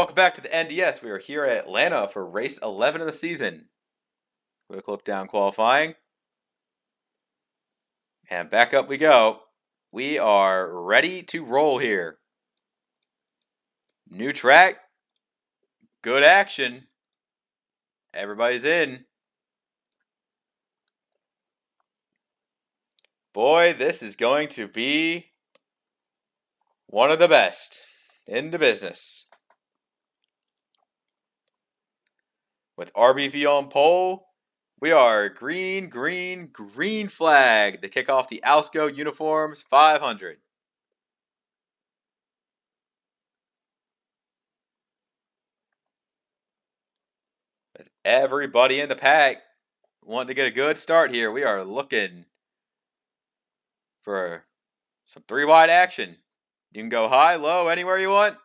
welcome back to the NDS. We are here at Atlanta for race 11 of the season. Quick look down qualifying. And back up we go. We are ready to roll here. New track. Good action. Everybody's in. Boy, this is going to be one of the best in the business. With RBV on pole, we are green, green, green flag to kick off the Alsco Uniforms 500. With everybody in the pack wanting to get a good start here, we are looking for some three wide action. You can go high, low, anywhere you want.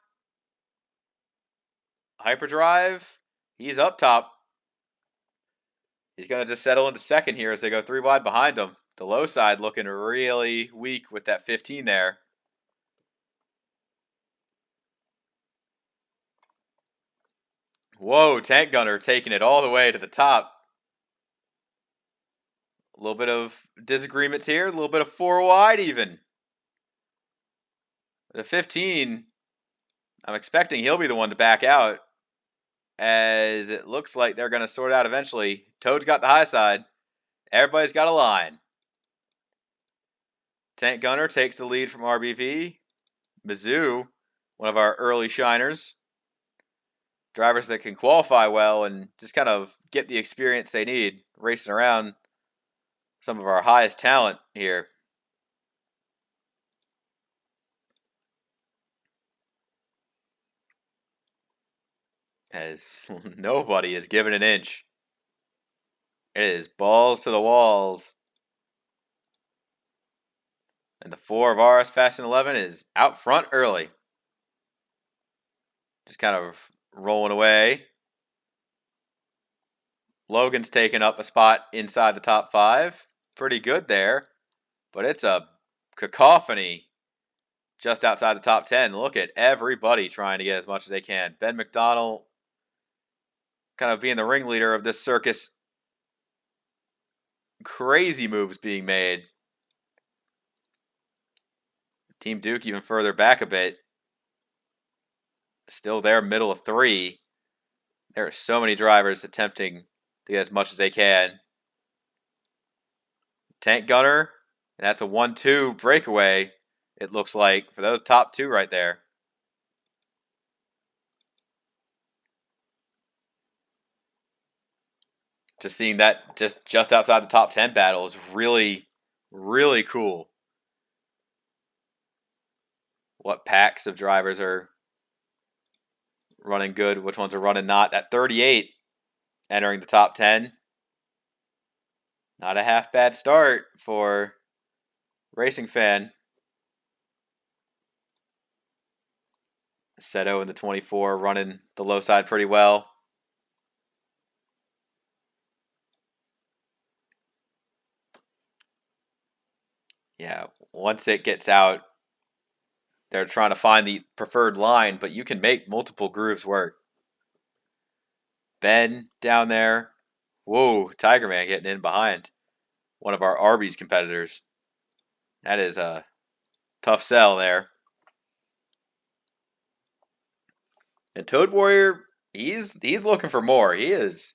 Hyperdrive, he's up top. He's going to just settle into second here as they go three wide behind him. The low side looking really weak with that 15 there. Whoa, Tank Gunner taking it all the way to the top. A little bit of disagreements here, a little bit of four wide even. The 15, I'm expecting he'll be the one to back out, as it looks like they're going to sort out eventually. Toad's got the high side. Everybody's got a line. Tank Gunner takes the lead from RBV. Mizzou, one of our early shiners. Drivers that can qualify well and just kind of get the experience they need racing around some of our highest talent here. As nobody is given an inch. It is balls to the walls. And the 4 of RS Fast and 11 is out front early. Just kind of rolling away. Logan's taking up a spot inside the top 5. Pretty good there. But it's a cacophony just outside the top 10. Look at everybody trying to get as much as they can. Ben McDonald kind of being the ringleader of this circus. Crazy moves being made. Team Duke even further back a bit. Still there, middle of 3. There are so many drivers attempting to get as much as they can. Tank Gunner, that's a 1-2 breakaway, it looks like, for those top 2 right there. Just seeing that just outside the top 10 battle is really, really cool. What packs of drivers are running good, which ones are running not. That 38 entering the top 10. Not a half bad start for Racing Fan. Seto in the 24 running the low side pretty well. Yeah, once it gets out, they're trying to find the preferred line, but you can make multiple grooves work. Ben down there. Whoa, Tiger Man getting in behind one of our Arby's competitors. That is a tough sell there. And Toad Warrior, he's looking for more. He is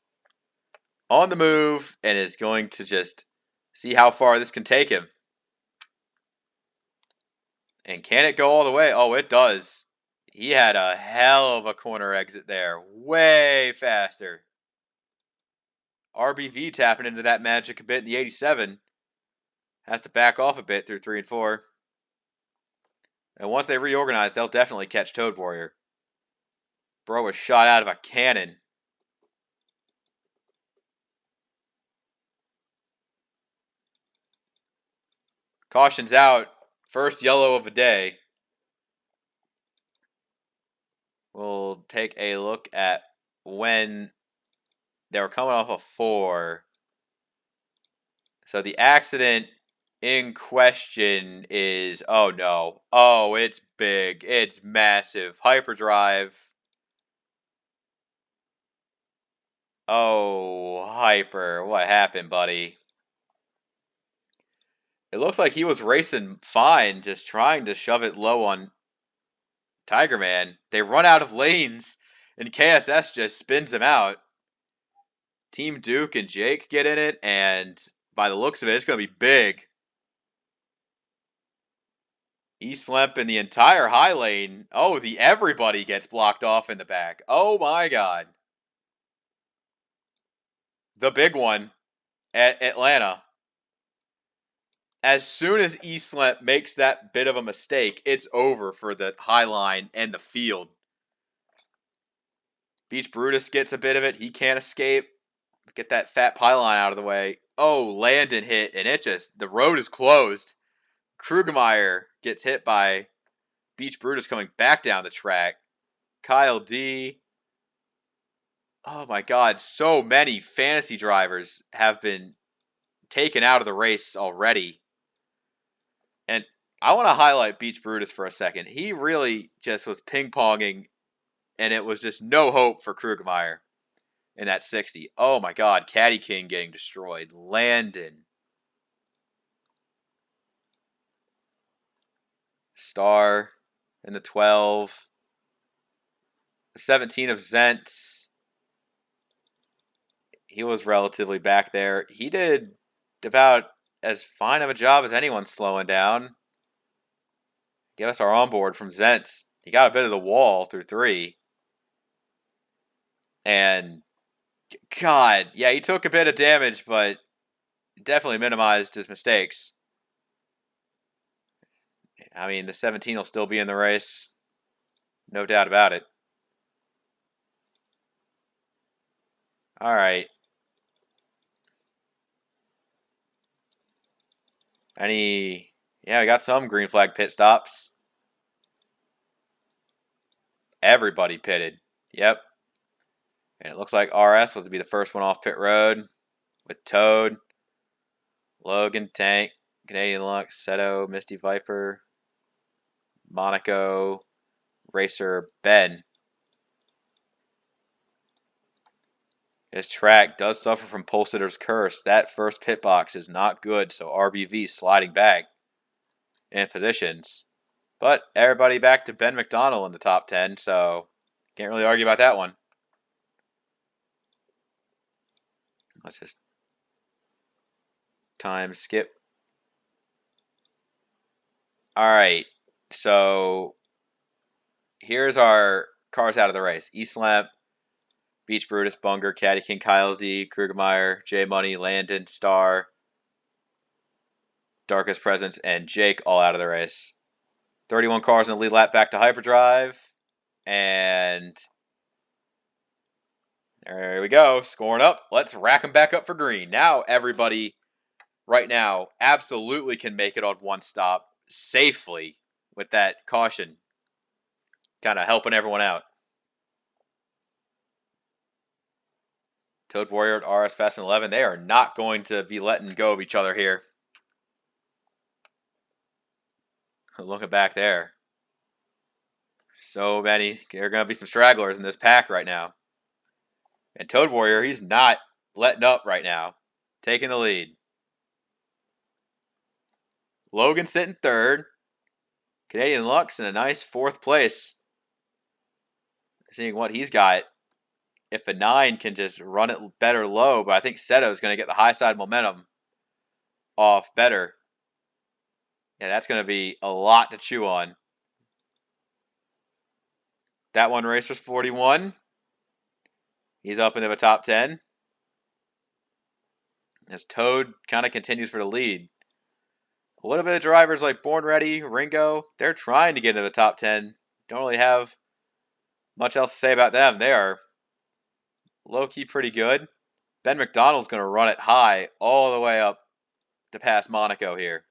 on the move and is going to just see how far this can take him. And can it go all the way? Oh, it does. He had a hell of a corner exit there. Way faster. RBV tapping into that magic a bit in the 87. Has to back off a bit through 3 and 4. And once they reorganize, they'll definitely catch Toad Warrior. Bro was shot out of a cannon. Caution's out. First yellow of the day. We'll take a look at when they were coming off a 4. So the accident in question is, oh no. Oh, it's big. It's massive. Hyperdrive Oh, Hyper, what happened, buddy? It looks like he was racing fine, just trying to shove it low on Tiger Man. They run out of lanes, and KSS just spins him out. Team Duke and Jake get in it, and by the looks of it, it's going to be big. Eastlemp in the entire high lane. Oh, the everybody gets blocked off in the back. Oh my god. The big one at Atlanta. As soon as Eastlemp makes that bit of a mistake, it's over for the high line and the field. Beach Brutus gets a bit of it. He can't escape. Get that fat pylon out of the way. Oh, Landon hit, and the road is closed. Krugemeyer gets hit by Beach Brutus coming back down the track. Kyle D. Oh my god, so many fantasy drivers have been taken out of the race already. And I want to highlight Beach Brutus for a second. He really just was ping-ponging, and it was just no hope for Krugemeyer in that 60. Oh my god, Caddy King getting destroyed. Landon. Star in the 12. The 17 of Zent. He was relatively back there. He did about as fine of a job as anyone slowing down. Give us our onboard from Zent. He got a bit of the wall through 3. And, God, yeah, he took a bit of damage, but definitely minimized his mistakes. I mean, the 17 will still be in the race. No doubt about it. All right. Yeah, we got some green flag pit stops. Everybody pitted. Yep. And it looks like RS was to be the first one off pit road with Toad, Logan, Tank, Canadian Lux, Seto, Misty Viper, Monaco, Racer, Ben. This track does suffer from Pulsatter's curse. That first pit box is not good, so RBV sliding back in positions. But everybody back to Ben McDonald in the top 10, so can't really argue about that one. Let's just time skip. All right, so here's our cars out of the race. Eastlamp, Beach Brutus, Bunger, Caddy King, Kyle D, Krugemeyer, J Money, Landon, Star, Darkest Presence, and Jake all out of the race. 31 cars in the lead lap back to Hyperdrive. And there we go. Scoring up. Let's rack them back up for green. Now everybody right now absolutely can make it on one stop safely with that caution. Kind of helping everyone out. Toad Warrior at RS Fast and 11. They are not going to be letting go of each other here. Looking back there. So many. There are going to be some stragglers in this pack right now. And Toad Warrior, he's not letting up right now. Taking the lead. Logan sitting third. Canadian Lux in a nice 4th place. Seeing what he's got. If a 9 can just run it better low, but I think Seto is going to get the high side momentum off better. Yeah, that's going to be a lot to chew on. That one Racer's 41. He's up into the top 10. As Toad kind of continues for the lead. A little bit of drivers like Born Ready, Ringo, they're trying to get into the top 10. Don't really have much else to say about them. They are low-key pretty good. Ben McDonald's going to run it high all the way up to pass Monaco here.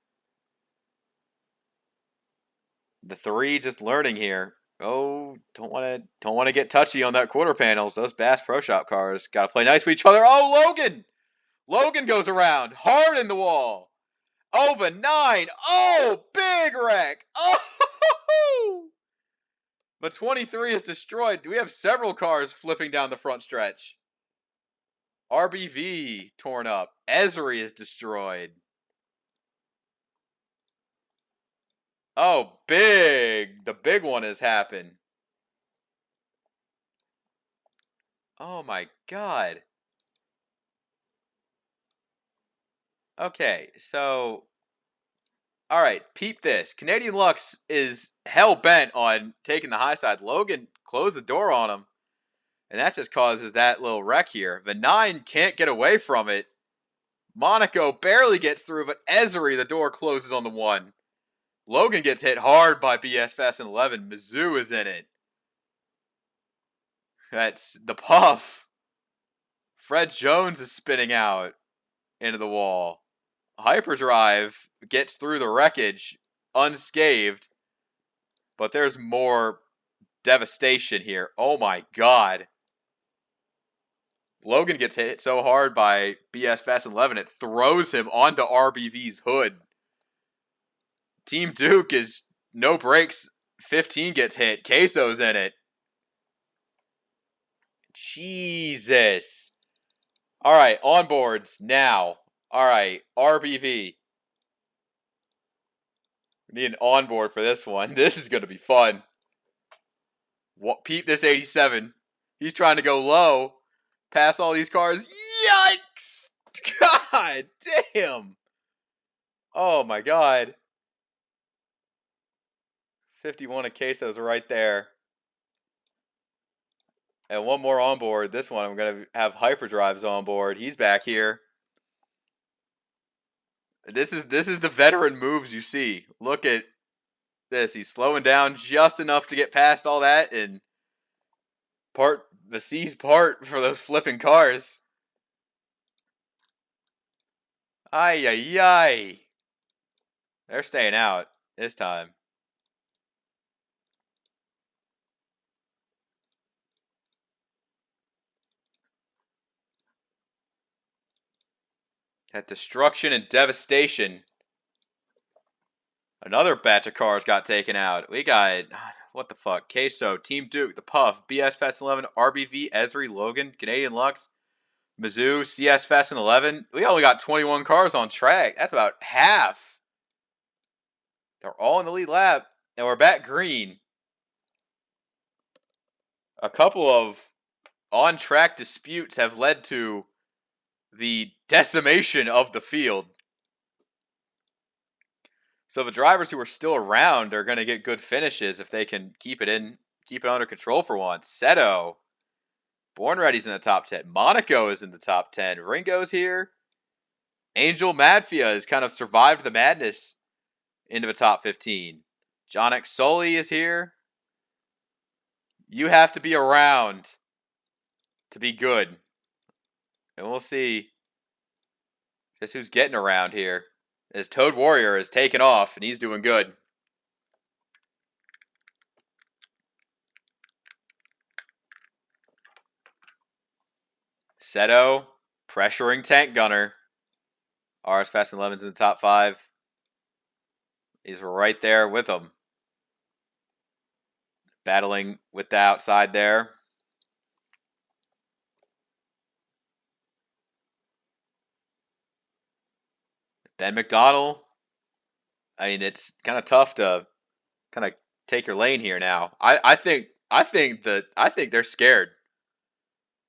The 3 just learning here. Oh, don't want to get touchy on that quarter panels. Those Bass Pro Shop cars got to play nice with each other. Oh, Logan! Logan goes around hard in the wall. Over 9. Oh, big wreck. Oh, but 23 is destroyed. We have several cars flipping down the front stretch. RBV torn up. Esri is destroyed. Oh, big. The big one has happened. Oh my god. Okay, so all right, peep this. Canadian Lux is hell bent on taking the high side. Logan closed the door on him, and that just causes that little wreck here. The 9 can't get away from it. Monaco barely gets through, but Esri, the door closes on the 1. Logan gets hit hard by BS Fast and 11. Mizzou is in it. That's the puff. Fred Jones is spinning out into the wall. Hyperdrive gets through the wreckage unscathed, but there's more devastation here. Oh my god. Logan gets hit so hard by BS Fast 11, it throws him onto RBV's hood. Team Duke is no brakes. 15 gets hit. Queso's in it. Jesus. All right, onboards now. All right, RBV. We need an onboard for this one. This is going to be fun. Pete this 87. He's trying to go low, pass all these cars. Yikes! God damn. Oh my god. 51 of Queso's right there. And one more on board. This one I'm going to have hyperdrives on board. He's back here. This is the veteran moves you see. Look at this. He's slowing down just enough to get past all that and the C's part for those flipping cars. Ay, ay, ay. They're staying out this time. That destruction and devastation. Another batch of cars got taken out. We got, what the fuck? Queso, Team Duke, The Puff, BS Fast 11, RBV, Esri, Logan, Canadian Lux, Mizzou, CS Fast 11. We only got 21 cars on track. That's about half. They're all in the lead lap, and we're back green. A couple of on-track disputes have led to the decimation of the field. So the drivers who are still around are going to get good finishes if they can keep it under control for once. Seto, Born Ready's in the top 10. Monaco is in the top 10. Ringo's here. Angel Madfia has kind of survived the madness into the top 15. John X Sully is here. You have to be around to be good. And we'll see just who's getting around here. As Toad Warrior is taking off, and he's doing good. Seto pressuring Tank Gunner. RS Fast and 11's in the top 5. He's right there with him. Battling with the outside there. Ben McDonald. I mean, it's kind of tough to kind of take your lane here now. I think they're scared.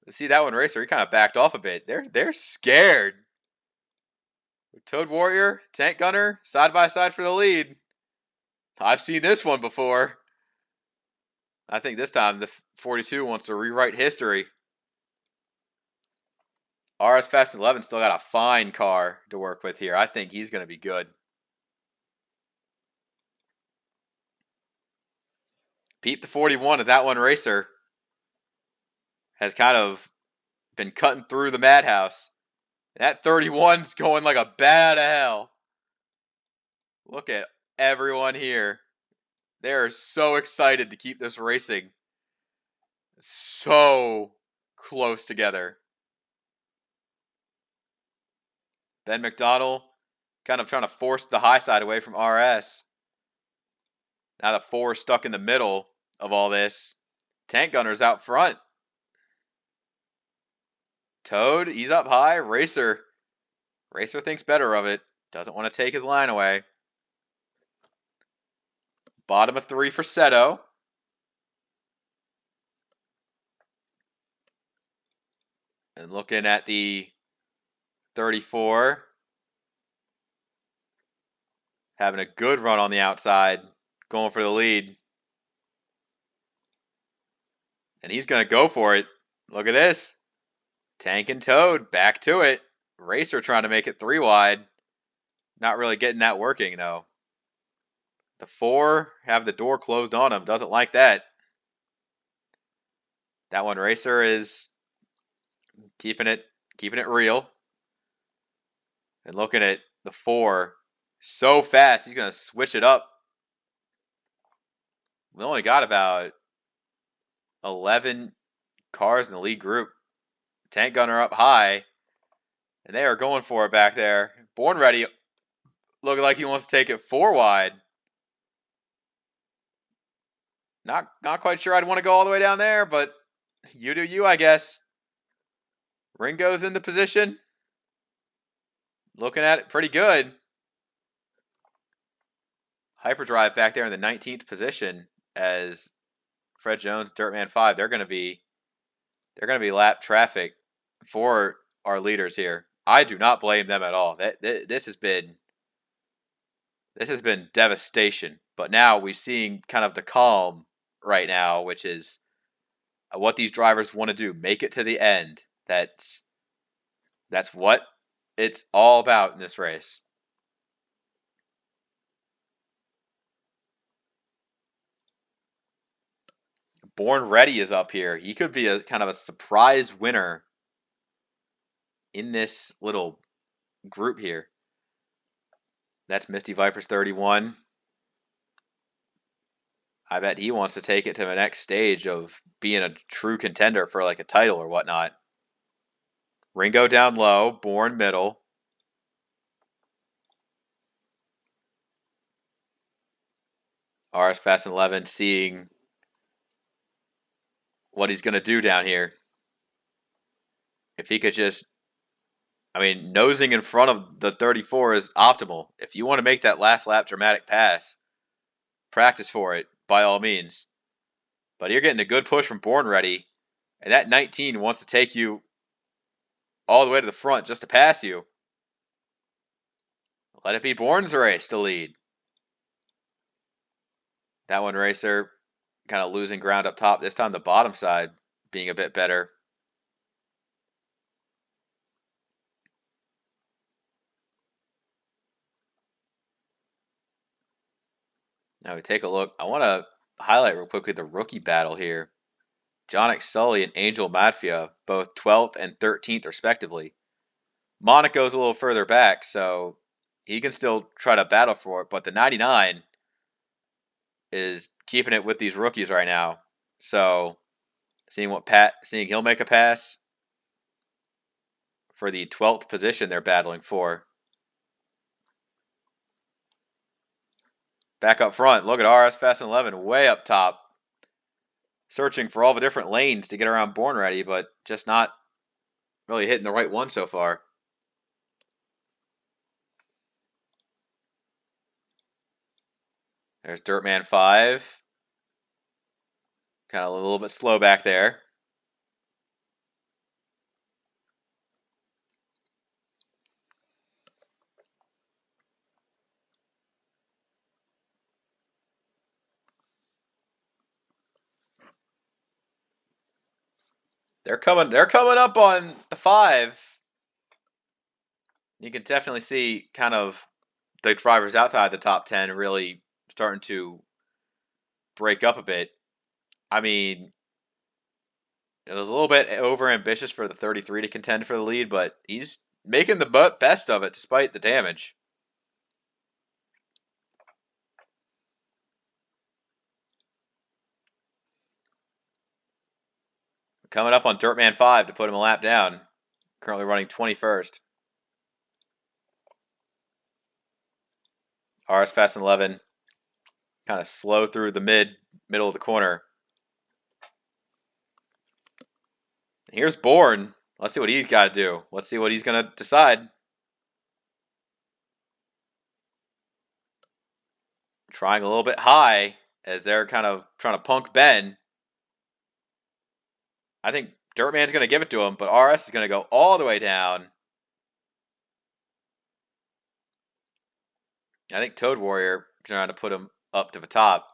See that one racer, he kind of backed off a bit. They're scared. Toad Warrior, Tank Gunner, side by side for the lead. I've seen this one before. I think this time the 42 wants to rewrite history. RS Fast 11 still got a fine car to work with here. I think he's going to be good. Pete the 41 of that one racer has kind of been cutting through the madhouse. That 31's going like a bat of hell. Look at everyone here. They're so excited to keep this racing so close together. Ben McDonald kind of trying to force the high side away from RS. Now the 4 is stuck in the middle of all this. Tank Gunner's out front. Toad, he's up high. Racer thinks better of it. Doesn't want to take his line away. Bottom of 3 for Seto. And looking at the 34. Having a good run on the outside. Going for the lead. And he's going to go for it. Look at this. Tank and Toad back to it. Racer trying to make it 3 wide. Not really getting that working, though. The 4 have the door closed on him. Doesn't like that. That one, Racer is keeping it real. And looking at the 4. So fast, he's going to switch it up. We only got about 11 cars in the lead group. Tank Gunner up high. And they are going for it back there. Born Ready looking like he wants to take it 4 wide. Not quite sure I'd want to go all the way down there, but you do you, I guess. Ringo's in the position. Looking at it pretty good. Hyperdrive back there in the 19th position as Fred Jones, Dirtman 5. They're going to be lap traffic for our leaders here. I do not blame them at all. This has been devastation. But now we're seeing kind of the calm right now, which is what these drivers want to do. Make it to the end. That's what it's all about in this race. Born Ready is up here. He could be a kind of a surprise winner in this little group here. That's Misty Vipers 31. I bet he wants to take it to the next stage of being a true contender for like a title or whatnot. Ringo down low, Born middle. RS Fast and 11 seeing what he's going to do down here. If he could just, nosing in front of the 34 is optimal. If you want to make that last lap dramatic pass, practice for it, by all means. But you're getting a good push from Born Ready, and that 19 wants to take you all the way to the front just to pass you. Let it be Born's race to lead. That one, Racer, kind of losing ground up top. This time the bottom side being a bit better. Now we take a look. I want to highlight real quickly the rookie battle here. Jonic Sully and Angel Madfia, both 12th and 13th respectively. Monaco's a little further back, so he can still try to battle for it, but the 99 is keeping it with these rookies right now. So seeing he'll make a pass for the 12th position they're battling for. Back up front, look at RS Fast and 11 way up top. Searching for all the different lanes to get around Born Ready, but just not really hitting the right one so far. There's Dirtman 5. Kind of a little bit slow back there. They're coming up on the 5. You can definitely see kind of the drivers outside the top 10 really starting to break up a bit. It was a little bit over ambitious for the 33 to contend for the lead, but he's making the best of it despite the damage. Coming up on Dirtman 5 to put him a lap down. Currently running 21st. RS Fast and 11 kind of slow through the middle of the corner. Here's Born. Let's see what he's got to do. Let's see what he's going to decide. Trying a little bit high as they're kind of trying to punk Ben. I think Dirtman's going to give it to him, but RS is going to go all the way down. I think Toad Warrior trying to put him up to the top.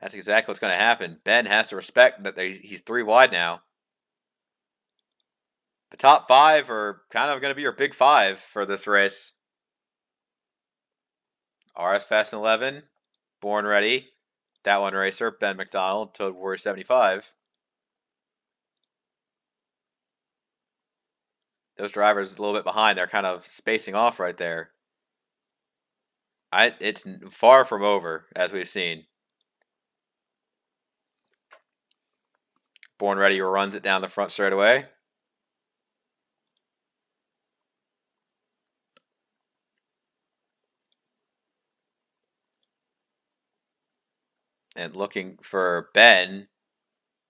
That's exactly what's going to happen. Ben has to respect that he's 3 wide now. The top 5 are kind of going to be your big 5 for this race. RS Fast and 11, Born Ready, That One Racer, Ben McDonald, Toad Warrior 75. Those drivers a little bit behind. They're kind of spacing off right there. It's far from over, as we've seen. Born Ready runs it down the front straight away. And looking for Ben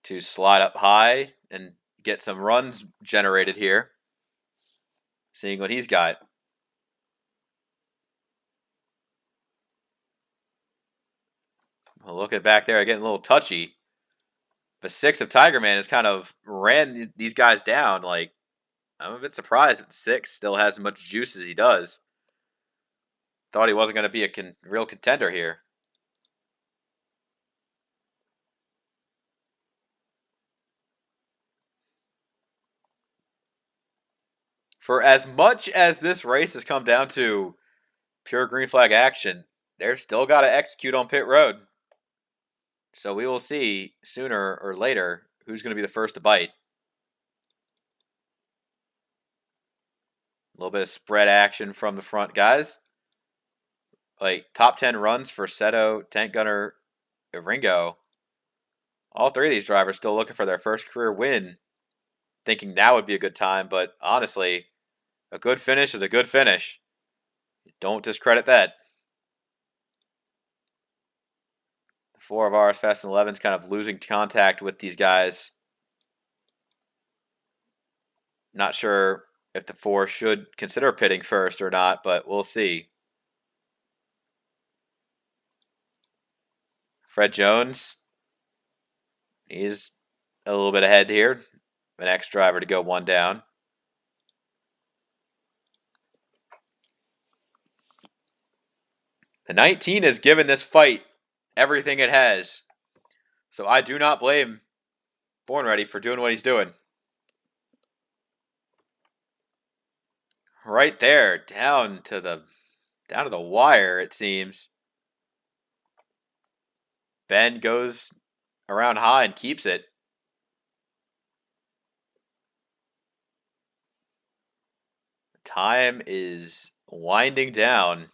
to slide up high and get some runs generated here. Seeing what he's got. Well, look at back there, getting a little touchy. The 6 of Tiger Man has kind of ran these guys down. Like, I'm a bit surprised that 6 still has as much juice as he does. Thought he wasn't going to be a real contender here. For as much as this race has come down to pure green flag action, they're still got to execute on pit road. So we will see sooner or later who's going to be the first to bite. A little bit of spread action from the front guys. Like top 10 runs for Seto, Tank Gunner, Ringo. All 3 of these drivers still looking for their first career win. Thinking now would be a good time, but honestly, a good finish is a good finish. Don't discredit that. The 4 of ours, Fast and 11's kind of losing contact with these guys. Not sure if the 4 should consider pitting first or not, but we'll see. Fred Jones, he's a little bit ahead here. The next driver to go 1 down. The 19 has given this fight everything it has. So I do not blame Born Ready for doing what he's doing. Right there, down to the wire, it seems. Ben goes around high and keeps it. Time is winding down.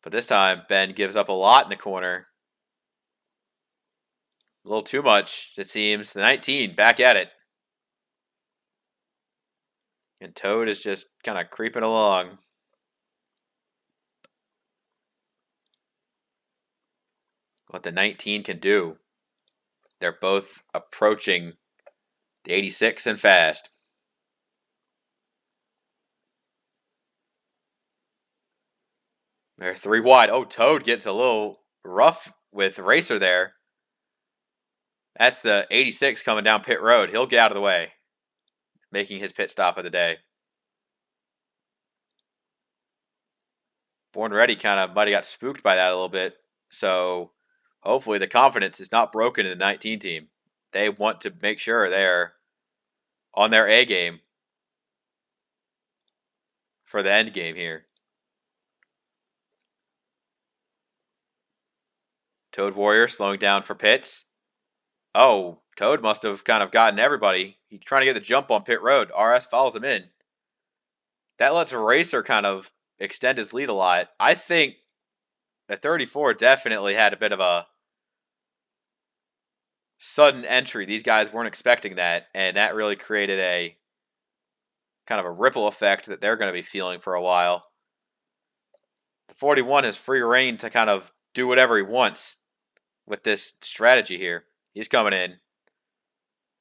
But this time, Ben gives up a lot in the corner. A little too much, it seems. The 19 back at it. And Toad is just kind of creeping along. What the 19 can do. They're both approaching the 86 and fast. They're 3 wide. Oh, Toad gets a little rough with Racer there. That's the 86 coming down pit road. He'll get out of the way, making his pit stop of the day. Born Ready kind of might have got spooked by that a little bit. So hopefully the confidence is not broken in the 19 team. They want to make sure they're on their A game for the end game here. Toad Warrior slowing down for pits. Oh, Toad must have kind of gotten everybody. He's trying to get the jump on pit road. RS follows him in. That lets Racer kind of extend his lead a lot. I think the 34 definitely had a bit of a sudden entry. These guys weren't expecting that, and that really created a kind of a ripple effect that they're going to be feeling for a while. The 41 has free reign to kind of do whatever he wants with this strategy here. He's coming in.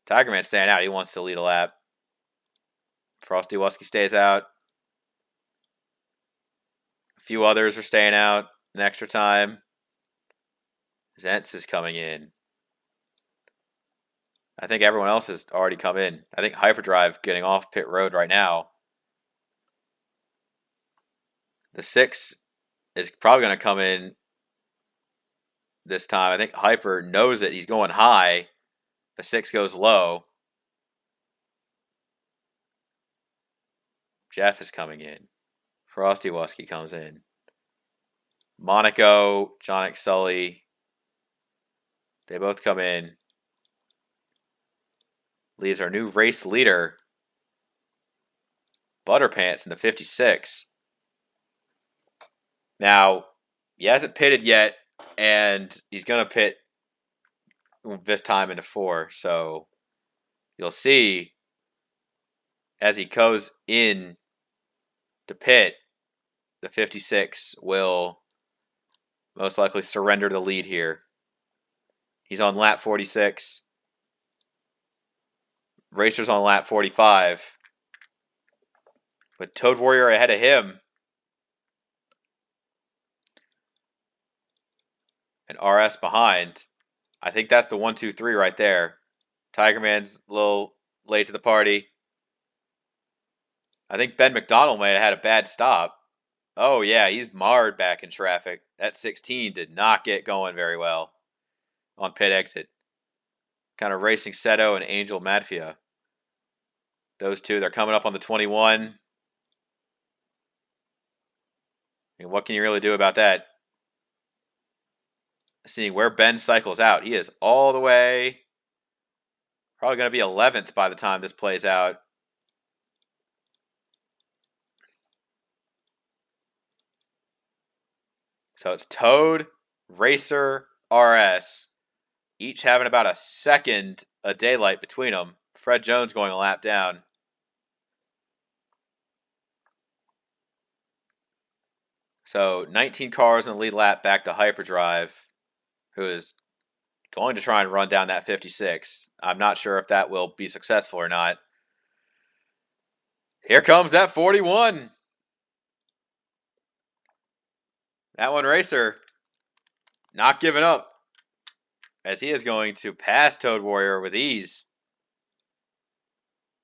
Tiger Man's staying out. He wants to lead a lap. Frosty Wusky stays out. A few others are staying out an extra time. Zentz is coming in. I think everyone else has already come in. I think Hyperdrive getting off pit road right now. The 6 is probably going to come in this time. I think Hyper knows it. He's going high. The 6 goes low. Jeff is coming in. Frosty Wusky comes in. Monaco, Jonic Sully. They both come in. Leaves our new race leader, Butterpants, in the 56. Now, he hasn't pitted yet, and he's going to pit this time into 4. So you'll see as he goes in to pit, the 56 will most likely surrender the lead here. He's on lap 46. Racer's on lap 45. With Toad Warrior ahead of him. And RS behind. I think that's the 1, 2, 3 right there. Tiger Man's a little late to the party. I think Ben McDonald may have had a bad stop. Oh, yeah, he's marred back in traffic. That 16 did not get going very well on pit exit. Kind of racing Seto and Angel Madfia. Those two, they're coming up on the 21. I mean, what can you really do about that? Seeing where Ben cycles out. He is all the way, probably going to be 11th by the time this plays out. So it's Toad, Racer, RS, each having about a second of daylight between them. Fred Jones going a lap down. So 19 cars in the lead lap back to Hyperdrive, who is going to try and run down that 56. I'm not sure if that will be successful or not. Here comes that 41. That one Racer not giving up, as he is going to pass Toad Warrior with ease.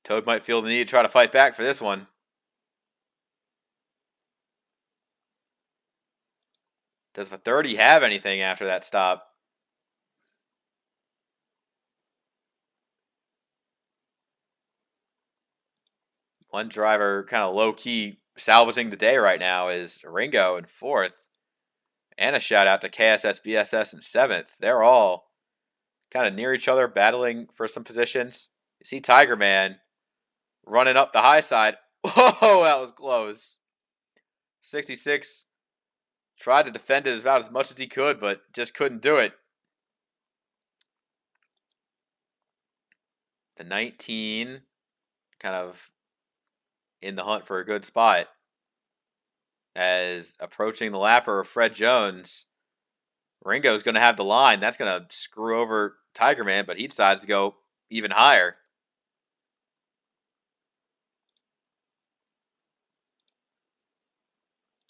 Toad might feel the need to try to fight back for this one. Does the 30 have anything after that stop? One driver kind of low-key salvaging the day right now is Ringo in 4th. And a shout out to KSS BSS in 7th. They're all kind of near each other, battling for some positions. You see Tiger Man running up the high side. Whoa, that was close. 66 tried to defend it about as much as he could, but just couldn't do it. The 19 kind of in the hunt for a good spot, as approaching the lapper of Fred Jones. Ringo's going to have the line. That's going to screw over Tiger Man, but he decides to go even higher.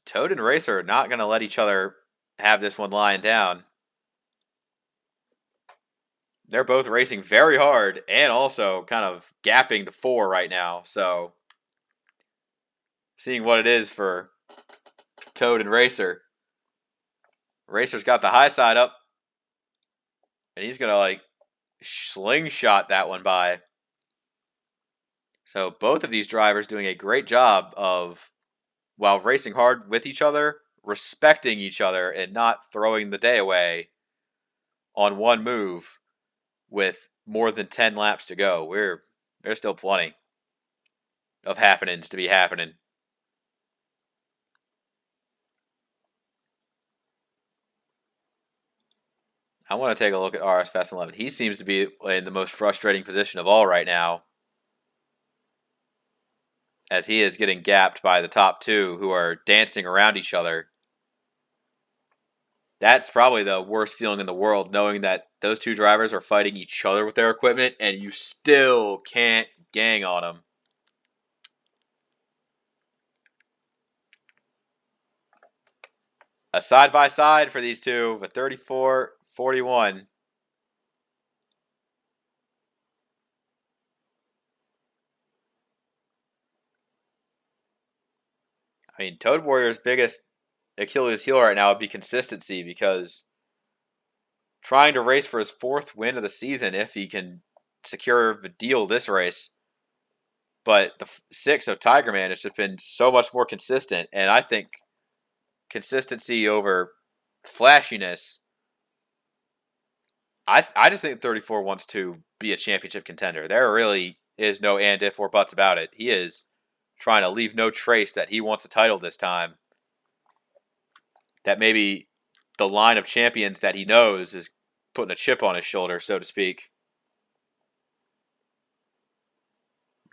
Toad and Racer are not going to let each other have this one lying down. They're both racing very hard and also kind of gapping the 4 right now. So seeing what it is for Toad and Racer. Racer's got the high side up, and he's going to like slingshot that one by. So both of these drivers doing a great job of, while racing hard with each other, respecting each other and not throwing the day away on one move with more than 10 laps to go. There's still plenty of happenings to be happening. I want to take a look at RS Fast 11. He seems to be in the most frustrating position of all right now, as he is getting gapped by the top 2 who are dancing around each other. That's probably the worst feeling in the world, knowing that those two drivers are fighting each other with their equipment, and you still can't gang on them. A side-by-side for these two, a 34-41. I mean, Toad Warrior's biggest Achilles heel right now would be consistency, because trying to race for his 4th win of the season, if he can secure the deal this race. But the 6 of Tiger Man has just been so much more consistent, and I think consistency over flashiness. I just think 34 wants to be a championship contender. There really is no and, if, or buts about it. He is trying to leave no trace that he wants a title this time. That maybe the line of champions that he knows is putting a chip on his shoulder, so to speak.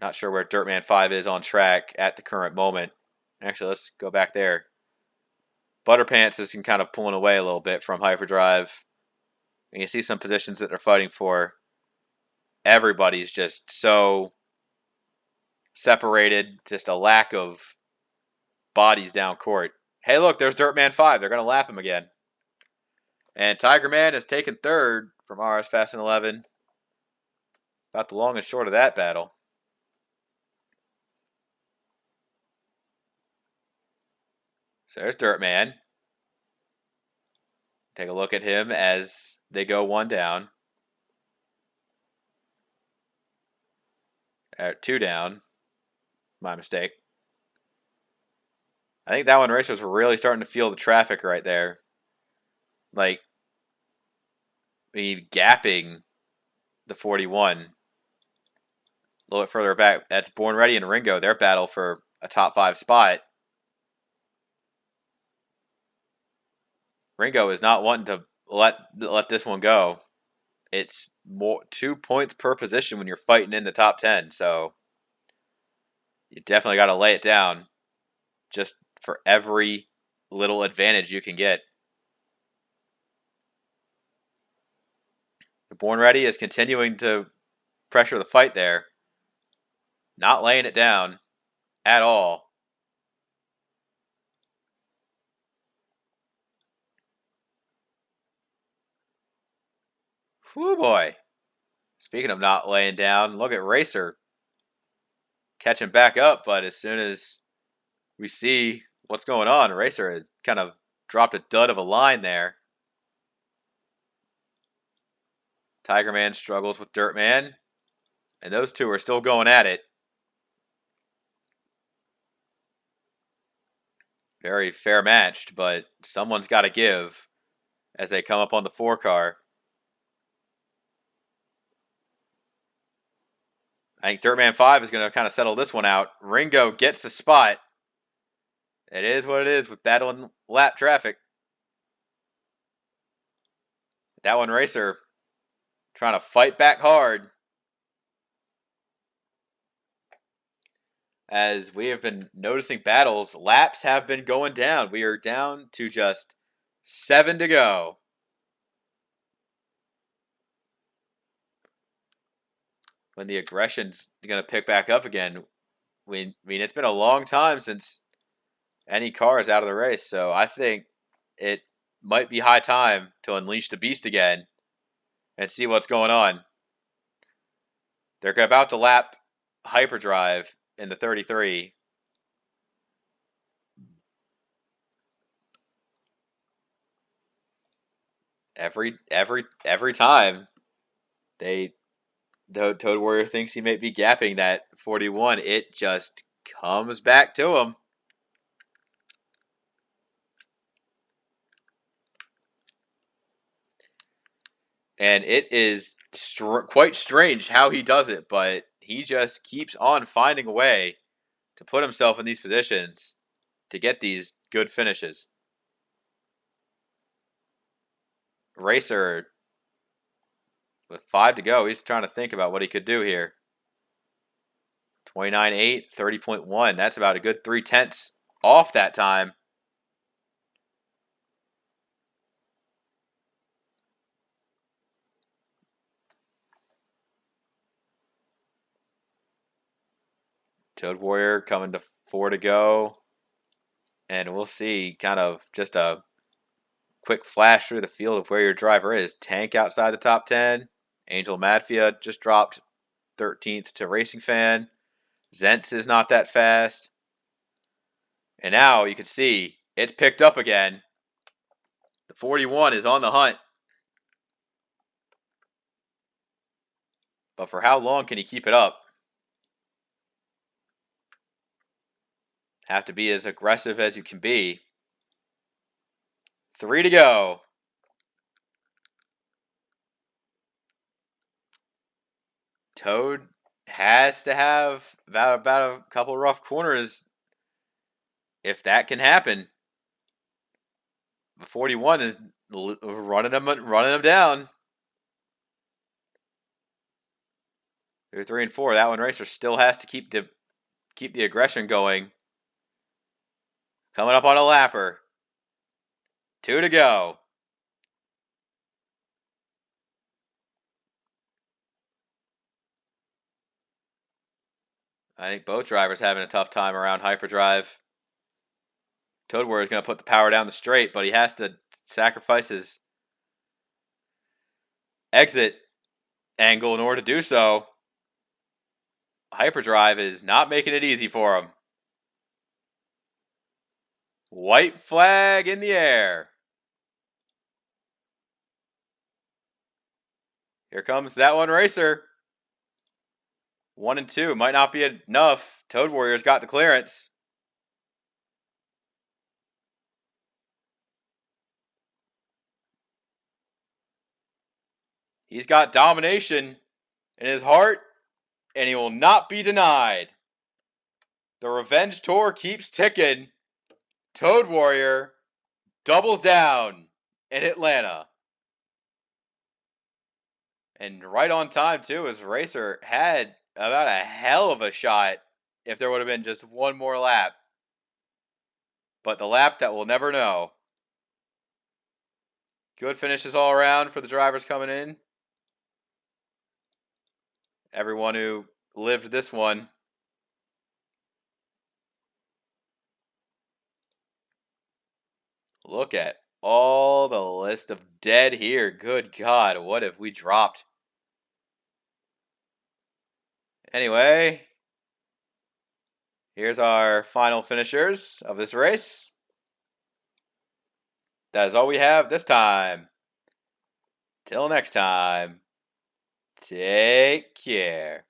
Not sure where Dirtman 5 is on track at the current moment. Actually, let's go back there. Butterpants is kind of pulling away a little bit from Hyperdrive. And you see some positions that they're fighting for. Everybody's just so separated. Just a lack of bodies down court. Hey, look, there's Dirtman 5. They're going to lap him again. And Tiger Man has taken 3rd from RS Fast and 11. About the long and short of that battle. So there's Dirtman. Take a look at him as they go one down. 2 down. My mistake. I think that one racers were really starting to feel the traffic right there. Like, gapping the 41. A little bit further back, that's Born Ready and Ringo. Their battle for a top 5 spot. Ringo is not wanting to let this one go. It's more 2 points per position when you're fighting in the top 10. So you definitely got to lay it down just for every little advantage you can get. Born Ready is continuing to pressure the fight there. Not laying it down at all. Whew, boy. Speaking of not laying down, look at Racer catching back up, but as soon as we see what's going on, Racer has kind of dropped a dud of a line there. Tiger Man struggles with Dirt Man, and those two are still going at it. Very fair matched, but someone's got to give as they come up on the 4 car. I think Dirtman 5 is going to kind of settle this one out. Ringo gets the spot. It is what it is with battling lap traffic. That one Racer trying to fight back hard. As we have been noticing battles, laps have been going down. We are down to just 7 to go. When the aggression's going to pick back up again. I mean, it's been a long time since any car is out of the race, so I think it might be high time to unleash the beast again and see what's going on. They're about to lap Hyperdrive in the 33. Every time the Toad Warrior thinks he may be gapping that 41, it just comes back to him. And it is quite strange how he does it, but he just keeps on finding a way to put himself in these positions to get these good finishes. Racer, with 5 to go, he's trying to think about what he could do here. 29.8, 30.1. That's about a good 3/10 off that time. Toad Warrior coming to 4 to go. And we'll see kind of just a quick flash through the field of where your driver is. Tank outside the top 10. Angel Madfia just dropped 13th to Racing Fan. Zentz is not that fast. And now you can see it's picked up again. The 41 is on the hunt. But for how long can he keep it up? Have to be as aggressive as you can be. 3 to go. Toad has to have about a couple rough corners if that can happen. The 41 is running him down. They're 3 and 4. That one racer still has to keep the aggression going. Coming up on a lapper. 2 to go. I think both drivers having a tough time around hyperdrive. Toad Warrior is going to put the power down the straight, but he has to sacrifice his exit angle in order to do so. Hyperdrive is not making it easy for him. White flag in the air. Here comes that one racer. 1 and 2 might not be enough. Toad Warrior's got the clearance. He's got domination in his heart, and he will not be denied. The revenge tour keeps ticking. Toad Warrior doubles down in Atlanta. And right on time, too, his racer had about a hell of a shot if there would have been just one more lap. But the lap that we'll never know. Good finishes all around for the drivers coming in. Everyone who lived this one. Look at all the list of dead here. Good God, what have we dropped? Anyway, here's our final finishers of this race. That is all we have this time. Till next time, take care.